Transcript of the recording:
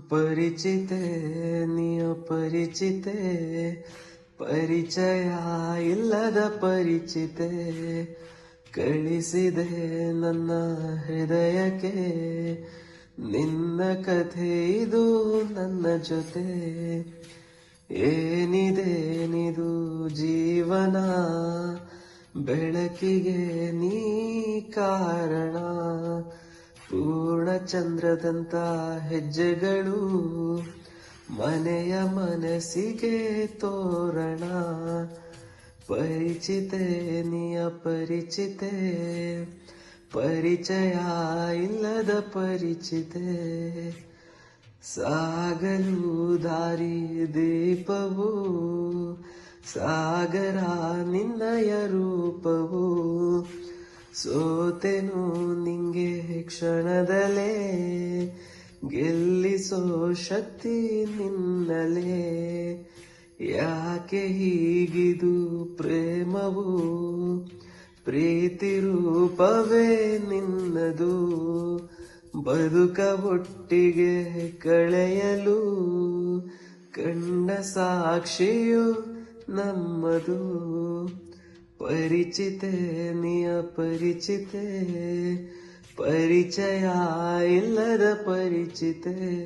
ಪರಿಚಿತೆ ನೀ ಅಪರಿಚಿತೆ, ಪರಿಚಯ ಇಲ್ಲದ ಪರಿಚಿತೆ, ಕಳಿಸಿದೆ ನನ್ನ ಹೃದಯಕ್ಕೆ ನಿನ್ನ ಕಥೆ ಇದು ನನ್ನ ಜೊತೆ. ಏನಿದೇನಿದು ಜೀವನ, ಬೆಳಕಿಗೆ ನೀ ಕಾರಣ. ಪೂರ್ಣ ಚಂದ್ರದಂತ ಹೆಜ್ಜೆಗಳು, ಮನೆಯ ಮನಸ್ಸಿಗೆ ತೋರಣ. ಪರಿಚಿತೆ ನೀ ಅಪರಿಚಿತೆ, ಪರಿಚಯ ಇಲ್ಲದ ಪರಿಚಿತೆ. ಸಾಗಲು ದಾರಿ ದೀಪವು, ಸಾಗರ ನಿನ್ನಯ ರೂಪವು. ಸೋತೆನು ನಿಂಗೆ ಕ್ಷಣದಲ್ಲೇ, ಗೆಲ್ಲಿಸೋ ಶಕ್ತಿ ನಿನ್ನಲೇ. ಯಾಕೆ ಹೀಗಿದು ಪ್ರೇಮವು, ಪ್ರೀತಿ ರೂಪವೇ ನಿನ್ನದು. ಬದುಕ ಒಟ್ಟಿಗೆ ಕಳೆಯಲು ಕಂಡ ಸಾಕ್ಷಿಯು ನಮ್ಮದು. ಪರಿಚಿತೆ ನೀ ಅಪರಿಚಿತೆ, ಪರಿಚಯ ಇಲ್ಲದ ಪರಿಚಿತೆ.